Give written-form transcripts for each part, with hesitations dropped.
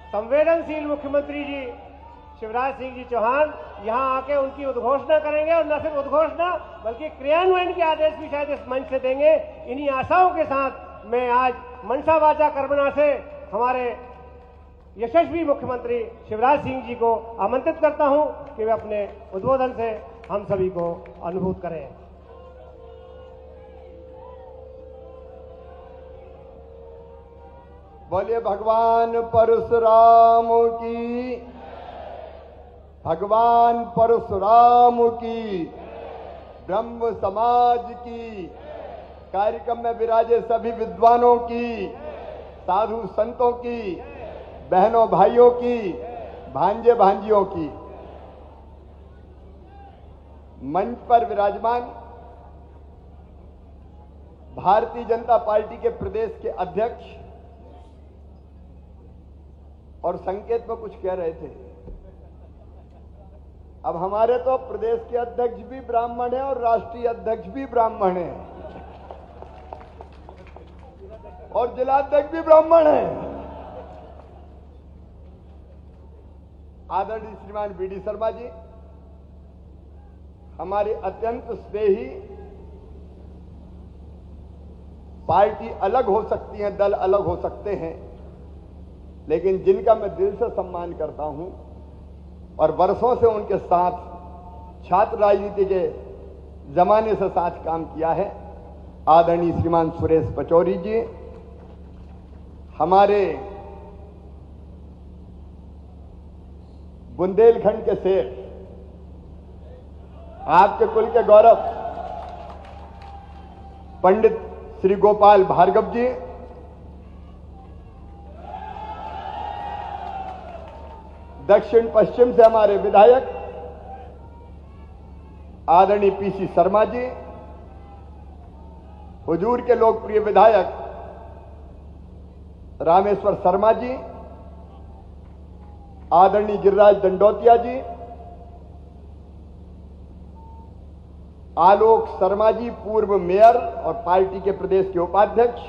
संवेदनशील मुख्यमंत्री जी शिवराज सिंह जी चौहान यहां आके उनकी उद्घोषणा करेंगे और न सिर्फ उद्घोषणा बल्कि क्रियान्वयन के आदेश भी शायद इस मंच से देंगे। इन्हीं आशाओं के साथ मैं आज मनसा वाचा कर्मणा से हमारे यशस्वी मुख्यमंत्री शिवराज सिंह जी को आमंत्रित करता हूं कि वे अपने उद्बोधन से हम सभी को अनुभूत करें। बोलिए भगवान परशुराम की, भगवान परशुराम की, ब्रह्म समाज की। कार्यक्रम में विराजे सभी विद्वानों की, साधु संतों की, बहनों भाइयों की, भांजे भांजियों की। मंच पर विराजमान भारतीय जनता पार्टी के प्रदेश के अध्यक्ष और संकेत में कुछ कह रहे थे। अब हमारे तो प्रदेश के अध्यक्ष भी ब्राह्मण हैं और राष्ट्रीय अध्यक्ष भी ब्राह्मण हैं और जिलाध्यक्ष भी ब्राह्मण हैं। आदरणीय श्रीमान बीडी शर्मा जी, हमारे अत्यंत स्नेही। पार्टी अलग हो सकती है, दल अलग हो सकते हैं, लेकिन जिनका मैं दिल से सम्मान करता हूं और वर्षों से उनके साथ छात्र राजनीति के जमाने से साथ काम किया है, आदरणीय श्रीमान सुरेश पचौरी जी, हमारे बुंदेलखंड के शेर, आपके कुल के गौरव पंडित श्री गोपाल भार्गव जी, दक्षिण पश्चिम से हमारे विधायक आदरणीय पीसी शर्मा जी, हुजूर के लोकप्रिय विधायक रामेश्वर शर्मा जी, आदरणीय गिरिराज दंडोतिया जी, आलोक शर्मा जी, पूर्व मेयर और पार्टी के प्रदेश के उपाध्यक्ष,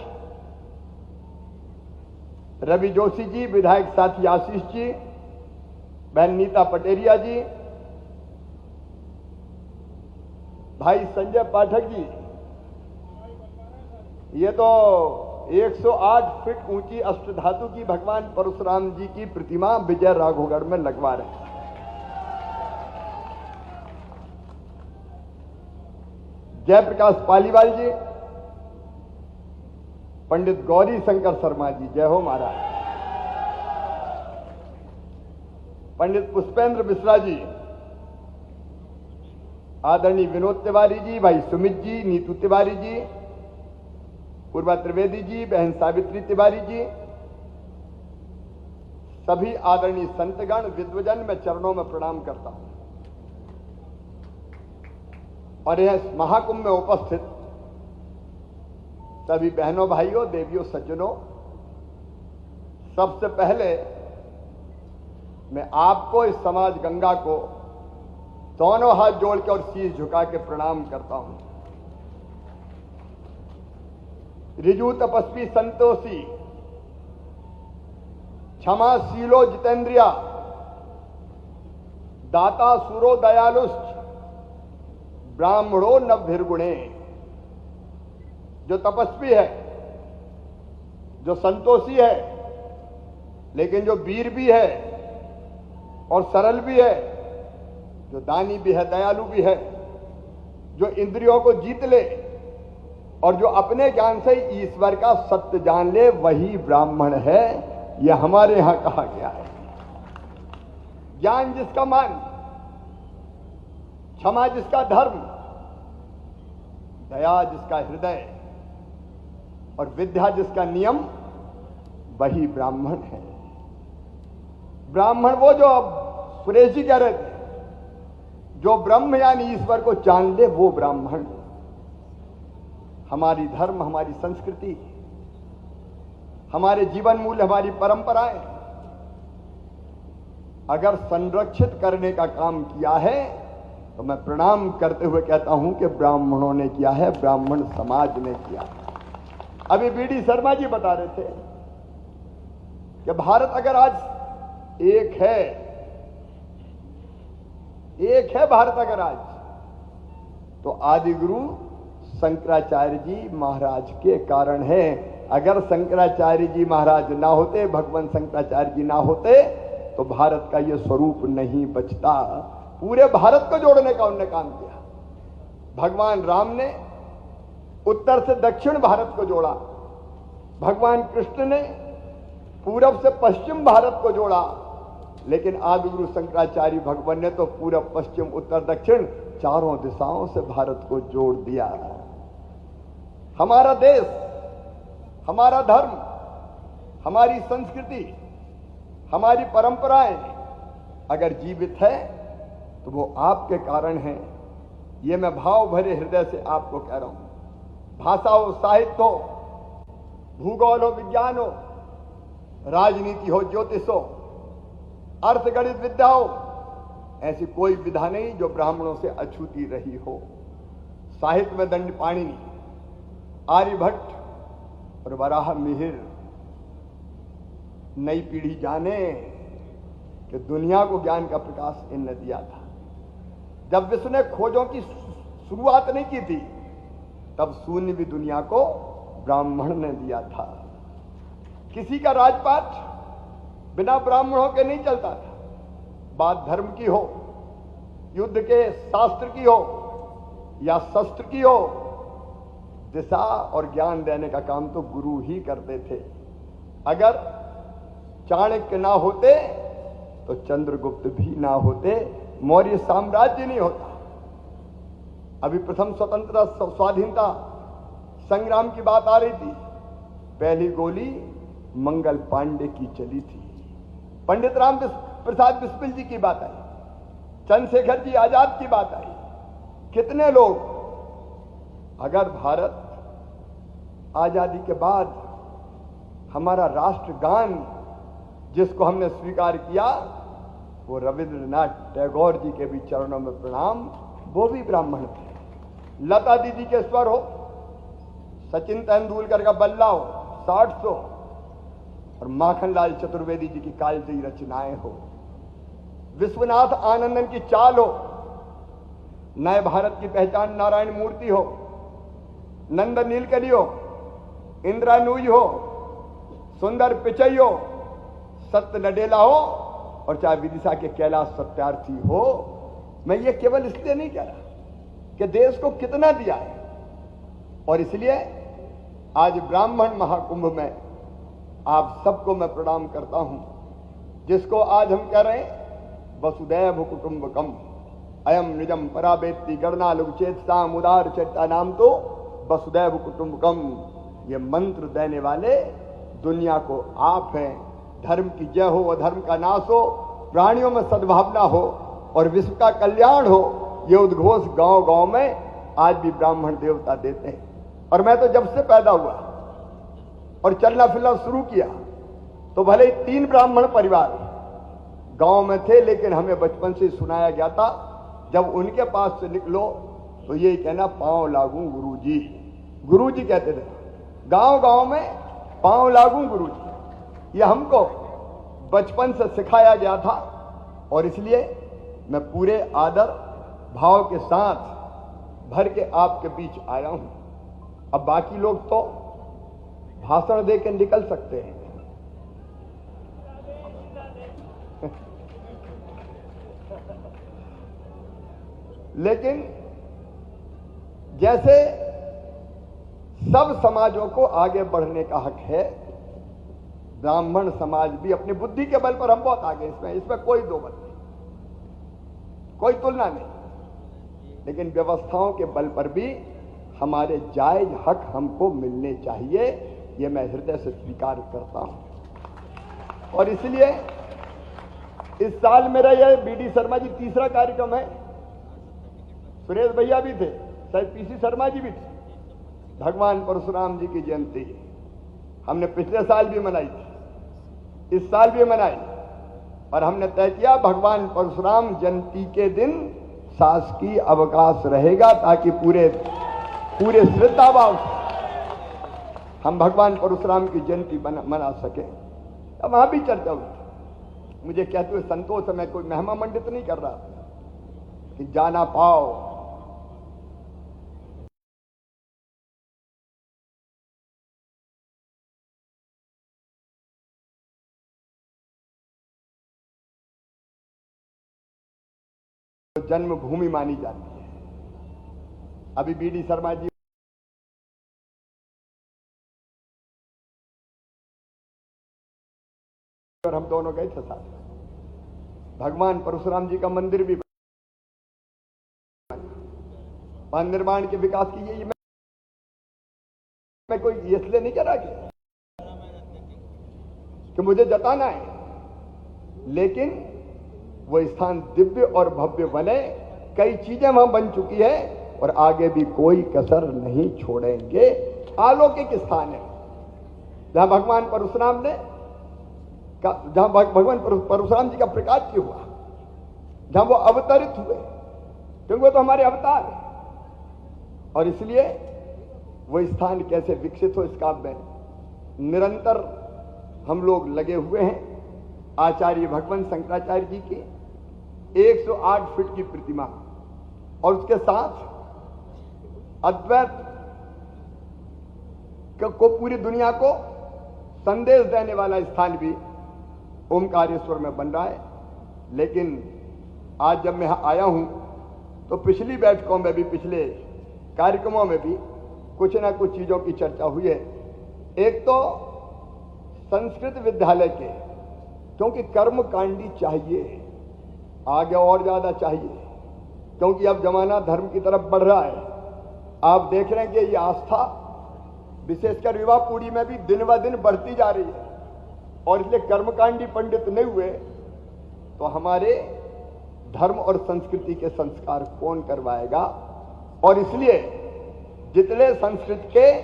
रवि जोशी जी, विधायक साथी आशीष जी, बहन नीता पटेरिया जी, भाई संजय पाठक जी। ये तो 108 फीट ऊंची अष्टधातु की भगवान परशुराम जी की प्रतिमा विजय राघवगढ़ में लगवा रहे हैं। जयप्रकाश पालीवाल जी, पंडित गौरी शंकर शर्मा जी, जय हो महाराज। पंडित पुष्पेंद्र मिश्रा जी, आदरणीय विनोद तिवारी जी, भाई सुमित जी, नीतू तिवारी जी, पूर्वा त्रिवेदी जी, बहन सावित्री तिवारी जी, सभी आदरणीय संतगण विद्वजन में चरणों में प्रणाम करता हूं और यह महाकुंभ में उपस्थित सभी बहनों भाइयों देवियों सज्जनों, सबसे पहले मैं आपको, इस समाज गंगा को दोनों हाथ जोड़ के और शीश झुका के प्रणाम करता हूं। ऋजु तपस्वी संतोषी, क्षमाशीलो जितेंद्रिया, दाता सुरो दयालुश्च, ब्राह्मणो नवभिर्गुणे। जो तपस्वी है, जो संतोषी है, लेकिन जो वीर भी है और सरल भी है, जो दानी भी है, दयालु भी है, जो इंद्रियों को जीत ले और जो अपने ज्ञान से ईश्वर का सत्य जान ले, वही ब्राह्मण है। यह हमारे यहां कहा गया है। ज्ञान जिसका मान, क्षमा जिसका धर्म, दया जिसका हृदय और विद्या जिसका नियम, वही ब्राह्मण है। ब्राह्मण वो, जो सुरेश जी कह रहे थे, जो ब्रह्म यानी ईश्वर को जान ले, वो ब्राह्मण। हमारी धर्म, हमारी संस्कृति, हमारे जीवन मूल्य, हमारी परंपराएं अगर संरक्षित करने का काम किया है तो मैं प्रणाम करते हुए कहता हूं कि ब्राह्मणों ने किया है, ब्राह्मण समाज ने किया है। अभी बीडी शर्मा जी बता रहे थे कि भारत अगर आज एक है भारत का राज, तो आदि गुरु शंकराचार्य जी महाराज के कारण है। अगर शंकराचार्य जी महाराज ना होते, भगवान शंकराचार्य जी ना होते, तो भारत का यह स्वरूप नहीं बचता। पूरे भारत को जोड़ने का उन्होंने काम किया। भगवान राम ने उत्तर से दक्षिण भारत को जोड़ा, भगवान कृष्ण ने पूरब से पश्चिम भारत को जोड़ा, लेकिन आदिगुरु शंकराचार्य भगवान ने तो पूरब पश्चिम उत्तर दक्षिण चारों दिशाओं से भारत को जोड़ दिया। हमारा देश, हमारा धर्म, हमारी संस्कृति, हमारी परंपराएं अगर जीवित है तो वो आपके कारण है। ये मैं भाव भरे हृदय से आपको कह रहा हूं। भाषा हो, साहित्य हो, भूगोल हो, विज्ञान हो, राजनीति हो, ज्योतिष हो, अर्थ गणित विद्या हो, ऐसी कोई विधा नहीं जो ब्राह्मणों से अछूती रही हो। साहित्य में दंड पाणिनि, आर्यभट्ट और वराह मिहिर। नई पीढ़ी जाने कि दुनिया को ज्ञान का प्रकाश इनने दिया था। जब विश्व ने खोजों की शुरुआत नहीं की थी, तब शून्य भी दुनिया को ब्राह्मण ने दिया था। किसी का राजपाट बिना ब्राह्मणों के नहीं चलता था। बात धर्म की हो, युद्ध के शास्त्र की हो या शस्त्र की हो, दिशा और ज्ञान देने का काम तो गुरु ही करते थे। अगर चाणक्य ना होते तो चंद्रगुप्त भी ना होते, मौर्य साम्राज्य नहीं होता। अभी प्रथम स्वतंत्रता स्वाधीनता संग्राम की बात आ रही थी। पहली गोली मंगल पांडे की चली थी। पंडित राम प्रसाद बिस्मिल जी की बात आई, चंद्रशेखर जी आजाद की बात आई। कितने लोग, अगर भारत आजादी के बाद हमारा राष्ट्रगान जिसको हमने स्वीकार किया, वो रविंद्रनाथ टैगोर जी के भी चरणों में प्रणाम, वो भी ब्राह्मण थे। लता दीदी के स्वर हो, सचिन तेंदुलकर का बल्ला हो 60 और माखनलाल चतुर्वेदी जी की कालजयी रचनाएं हो, विश्वनाथ आनंदन की चाल हो, नए भारत की पहचान नारायण मूर्ति हो, नंदन नीलकणी हो, इंदिरा नूई हो, सुंदर पिचई हो, सत्य नडेला हो, और चाहे विदिशा के कैलाश सत्यार्थी हो। मैं ये केवल इसलिए नहीं कह रहा कि देश को कितना दिया है, और इसलिए आज ब्राह्मण महाकुंभ में आप सबको मैं प्रणाम करता हूं, जिसको आज हम कह रहे हैं वसुदैव कुटुंबकम अयम निजम पराबेत्ति गणना लघुचेतसाम उदार चेता नाम तो वसुदैव कुटुंबकम। ये मंत्र देने वाले दुनिया को आप हैं। धर्म की जय हो, अधर्म का नाश हो, प्राणियों में सद्भावना हो और विश्व का कल्याण हो, ये उद्घोष गांव गांव में आज भी ब्राह्मण देवता देते हैं। और मैं तो जब से पैदा हुआ और चलना फिरना शुरू किया, तो भले ही 3 ब्राह्मण परिवार गांव में थे, लेकिन हमें बचपन से सुनाया गया था, जब उनके पास से निकलो तो यही कहना, पांव लागू गुरुजी। गुरुजी कहते थे गांव गांव में, पांव लागू गुरुजी। यह हमको बचपन से सिखाया गया था, और इसलिए मैं पूरे आदर भाव के साथ भर के आपके बीच आया हूं। अब बाकी लोग तो भाषण दे के निकल सकते हैं। लेकिन जैसे सब समाजों को आगे बढ़ने का हक है, ब्राह्मण समाज भी अपनी बुद्धि के बल पर हम बहुत आगे, इसमें कोई दो मत नहीं, कोई तुलना नहीं। लेकिन व्यवस्थाओं के बल पर भी हमारे जायज हक हमको मिलने चाहिए, ये मैं हृदय से स्वीकार करता हूं। और इसलिए इस साल मेरा यह बीडी शर्मा जी तीसरा कार्यक्रम है। सुरेश भैया भी थे, शायद पीसी शर्मा जी भी थे। भगवान परशुराम जी की जयंती हमने पिछले साल भी मनाई थी, इस साल भी मनाई, और हमने तय किया भगवान परशुराम जयंती के दिन शासकीय अवकाश रहेगा, ताकि पूरे श्रद्धा भाव से हम भगवान परशुराम की जयंती मना सके। अब वहां भी चर्चा हुई, मुझे कहते हुए संतोष है, मैं कोई महिमा मंडित नहीं कर रहा कि जाना पाओ। जन्मभूमि मानी जाती है। अभी बीडी शर्मा जी और हम दोनों गए थे साथ। भगवान परशुराम जी का मंदिर भी बना, निर्माण के विकास की ये मैं कोई इसलिए नहीं कह रहा कि मुझे जताना है, लेकिन वो स्थान दिव्य और भव्य बने। कई चीजें वहां बन चुकी है और आगे भी कोई कसर नहीं छोड़ेंगे। अलौकिक स्थान है जहां भगवान परशुराम ने जहां भगवान परशुराम जी का प्रकाश हुआ, जहां वो अवतरित हुए, क्योंकि वो तो हमारे अवतार है। और इसलिए वो स्थान कैसे विकसित हो, इसका में निरंतर हम लोग लगे हुए हैं। आचार्य भगवान शंकराचार्य जी की 108 फीट की प्रतिमा और उसके साथ अद्वैत को पूरी दुनिया को संदेश देने वाला स्थान भी ओमकारेश्वर में बन रहा है। लेकिन आज जब मैं आया हूं तो पिछली बैठकों में भी, पिछले कार्यक्रमों में भी कुछ ना कुछ चीजों की चर्चा हुई है। एक तो संस्कृत विद्यालय के, क्योंकि कर्मकांडी चाहिए, आगे और ज्यादा चाहिए, क्योंकि अब जमाना धर्म की तरफ बढ़ रहा है। आप देख रहे हैं कि ये आस्था विशेषकर युवा पीढ़ी में भी दिन ब दिन बढ़ती जा रही है, और इसलिए कर्मकांडी पंडित नहीं हुए तो हमारे धर्म और संस्कृति के संस्कार कौन करवाएगा। और इसलिए जितने संस्कृत के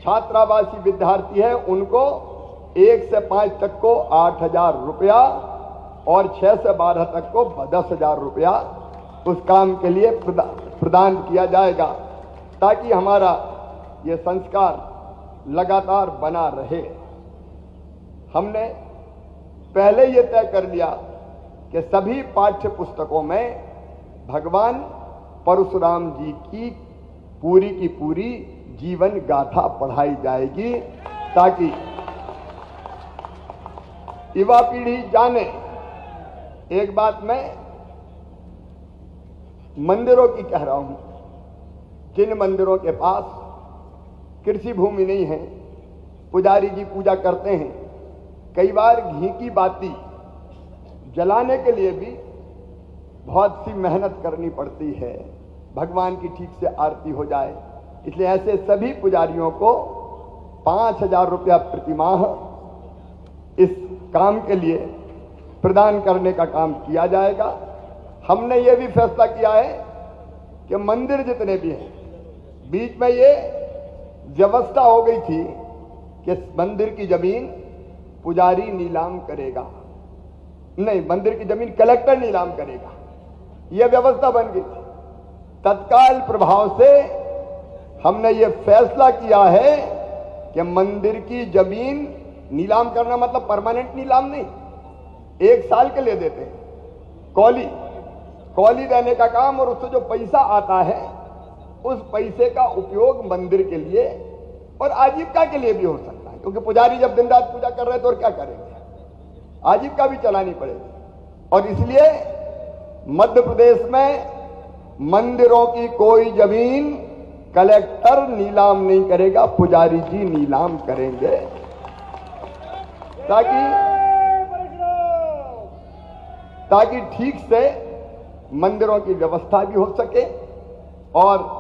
छात्रावासी विद्यार्थी हैं उनको 1 से 5 तक को 8,000 रुपया और 6 से 12 तक को 10,000 रुपया उस काम के लिए प्रदान किया जाएगा, ताकि हमारा ये संस्कार लगातार बना रहे। हमने पहले ये तय कर लिया कि सभी पाठ्य पुस्तकों में भगवान परशुराम जी की पूरी जीवन गाथा पढ़ाई जाएगी, ताकि युवा पीढ़ी जाने। एक बात मैं मंदिरों की कह रहा हूं, जिन मंदिरों के पास कृषि भूमि नहीं है, पुजारी जी पूजा करते हैं, कई बार घी की बाती जलाने के लिए भी बहुत सी मेहनत करनी पड़ती है, भगवान की ठीक से आरती हो जाए। इसलिए ऐसे सभी पुजारियों को 5,000 रुपया प्रतिमाह इस काम के लिए प्रदान करने का काम किया जाएगा। हमने ये भी फैसला किया है कि मंदिर जितने भी हैं, बीच में ये व्यवस्था हो गई थी कि मंदिर की जमीन पुजारी नीलाम करेगा, नहीं, मंदिर की जमीन कलेक्टर नीलाम करेगा, यह व्यवस्था बन गई थी। तत्काल प्रभाव से हमने ये फैसला किया है कि मंदिर की जमीन नीलाम करना मतलब परमानेंट नीलाम नहीं, 1 साल के लिए देते हैं, कौली देने का काम, और उससे जो पैसा आता है उस पैसे का उपयोग मंदिर के लिए और आजीविका के लिए भी हो सकता है, क्योंकि पुजारी जब दिन रात पूजा कर रहे हैं तो और क्या करेंगे, आजीविका भी चलानी पड़ेगी। और इसलिए मध्य प्रदेश में मंदिरों की कोई जमीन कलेक्टर नीलाम नहीं करेगा, पुजारी जी नीलाम करेंगे, ताकि ठीक से मंदिरों की व्यवस्था भी हो सके और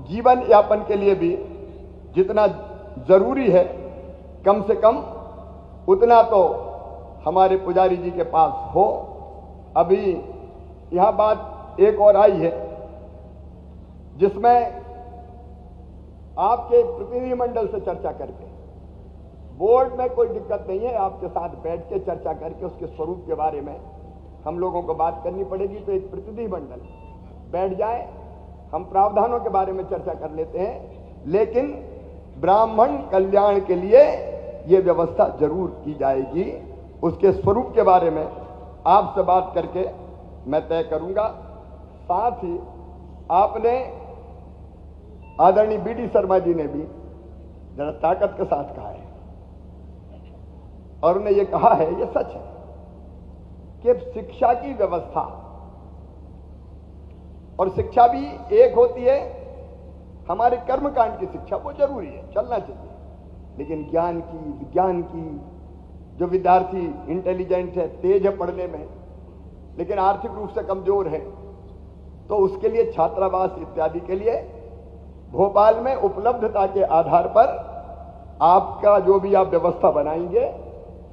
जीवन यापन के लिए भी जितना जरूरी है कम से कम उतना तो हमारे पुजारी जी के पास हो। अभी यहां बात एक और आई है जिसमें आपके प्रतिनिधिमंडल से चर्चा करके, बोर्ड में कोई दिक्कत नहीं है, आपके साथ बैठ के चर्चा करके उसके स्वरूप के बारे में हम लोगों को बात करनी पड़ेगी। तो एक प्रतिनिधिमंडल बैठ जाए, हम प्रावधानों के बारे में चर्चा कर लेते हैं, लेकिन ब्राह्मण कल्याण के लिए यह व्यवस्था जरूर की जाएगी। उसके स्वरूप के बारे में आपसे बात करके मैं तय करूंगा। साथ ही आपने आदरणीय बीडी शर्मा जी ने भी जरा ताकत के साथ कहा है और उन्हें यह कहा है, यह सच है कि शिक्षा की व्यवस्था और शिक्षा भी एक होती है, हमारे कर्मकांड की शिक्षा वो जरूरी है, चलना चाहिए, लेकिन ज्ञान की, विज्ञान की, जो विद्यार्थी इंटेलिजेंट है, तेज है पढ़ने में, लेकिन आर्थिक रूप से कमजोर है, तो उसके लिए छात्रावास इत्यादि के लिए भोपाल में उपलब्धता के आधार पर आपका जो भी आप व्यवस्था बनाएंगे,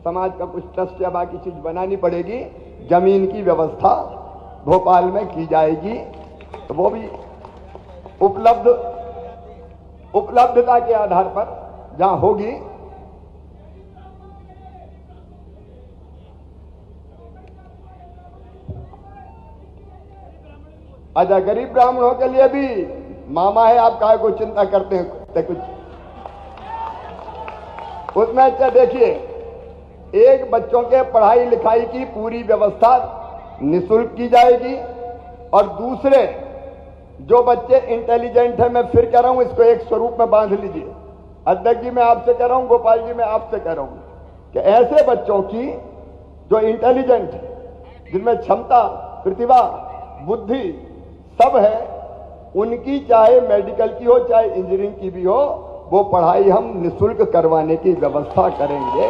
समाज का कुछ ट्रस्ट या बाकी चीज बनानी पड़ेगी, जमीन की व्यवस्था भोपाल में की जाएगी, तो वो भी उपलब्धता के आधार पर जहां होगी। अच्छा, गरीब ब्राह्मणों के लिए भी मामा है, आप काहे को चिंता करते हैं कुछ उसमें। अच्छा देखिए, एक बच्चों के पढ़ाई लिखाई की पूरी व्यवस्था निःशुल्क की जाएगी और दूसरे जो बच्चे इंटेलिजेंट है, मैं फिर कह रहा हूं, इसको एक स्वरूप में बांध लीजिए। अध्यक्ष जी मैं आपसे कह रहा हूं, गोपाल जी मैं आपसे कह रहा हूं कि ऐसे बच्चों की जो इंटेलिजेंट है, जिनमें क्षमता, प्रतिभा, बुद्धि सब है, उनकी चाहे मेडिकल की हो चाहे इंजीनियरिंग की भी हो, वो पढ़ाई हम निःशुल्क करवाने की व्यवस्था करेंगे।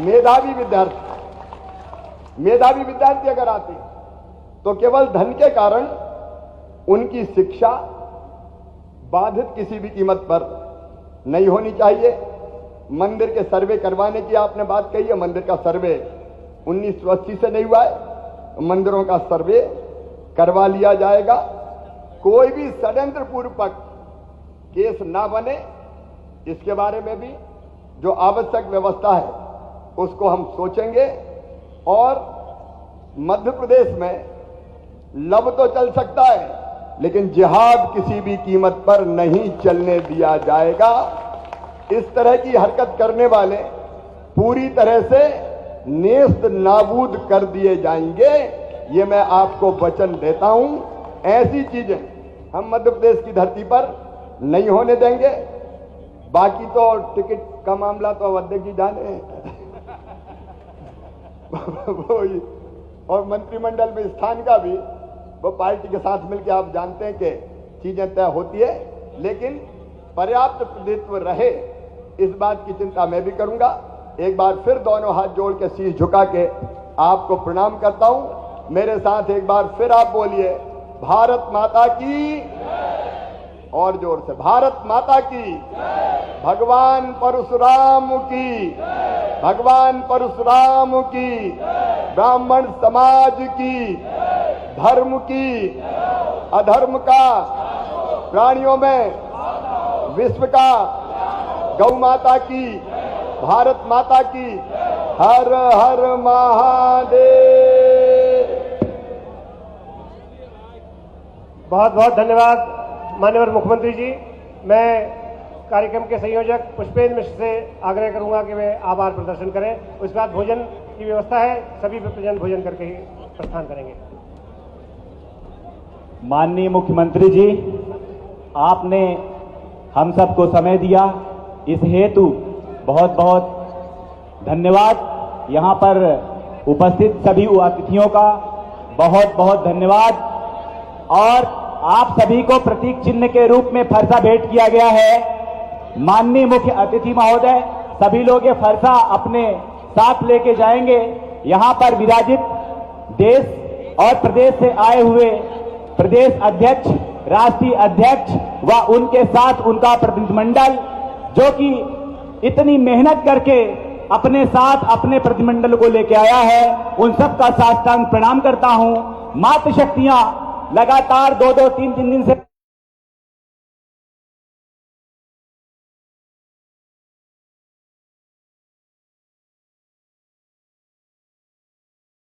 मेधावी विद्यार्थी अगर आते हैं तो केवल धन के कारण उनकी शिक्षा बाधित किसी भी कीमत पर नहीं होनी चाहिए। मंदिर के सर्वे करवाने की आपने बात कही है, मंदिर का सर्वे 1980 से नहीं हुआ है, मंदिरों का सर्वे करवा लिया जाएगा। कोई भी षड्यंत्र पूर्वक केस ना बने, इसके बारे में भी जो आवश्यक व्यवस्था है उसको हम सोचेंगे। और मध्य प्रदेश में लब तो चल सकता है, लेकिन जिहाद किसी भी कीमत पर नहीं चलने दिया जाएगा। इस तरह की हरकत करने वाले पूरी तरह से नेस्त नाबूद कर दिए जाएंगे, ये मैं आपको वचन देता हूं। ऐसी चीजें हम मध्य प्रदेश की धरती पर नहीं होने देंगे। बाकी तो टिकट का मामला तो अध्यक्ष जी जाने और मंत्रिमंडल में स्थान का भी वो पार्टी के साथ मिलकर आप जानते हैं कि चीजें तय होती है, लेकिन पर्याप्त प्रतिनिधित्व रहे, इस बात की चिंता मैं भी करूंगा। एक बार फिर दोनों हाथ जोड़ के शीश झुका के आपको प्रणाम करता हूं। मेरे साथ एक बार फिर आप बोलिए, भारत माता की, और जोर से, भारत माता की, भगवान परशुराम की, भगवान परशुराम की, ब्राह्मण समाज की, धर्म की, अधर्म का, प्राणियों में विश्व का, गौ माता की, भारत माता की, हर हर महादेव। बहुत बहुत धन्यवाद माननीय मुख्यमंत्री जी। मैं कार्यक्रम के संयोजक पुष्पेंद्र मिश्र से आग्रह करूंगा कि वे आभार प्रदर्शन करें। उसके बाद भोजन की व्यवस्था है, सभी विप्रजन भोजन करके ही प्रस्थान करेंगे। माननीय मुख्यमंत्री जी, आपने हम सबको समय दिया, इस हेतु बहुत बहुत धन्यवाद। यहाँ पर उपस्थित सभी अतिथियों का बहुत बहुत धन्यवाद। और आप सभी को प्रतीक चिन्ह के रूप में फरसा भेंट किया गया है। माननीय मुख्य अतिथि महोदय, सभी लोग ये फरसा अपने साथ लेके जाएंगे। यहाँ पर विराजित देश और प्रदेश से आए हुए प्रदेश अध्यक्ष, राष्ट्रीय अध्यक्ष व उनके साथ उनका प्रतिनिधिमंडल, जो कि इतनी मेहनत करके अपने साथ अपने प्रतिनिधिमंडल को लेके आया है, उन सब का साष्टांग प्रणाम करता हूं। मातृशक्तियां लगातार 2-2, 3-3 दिन से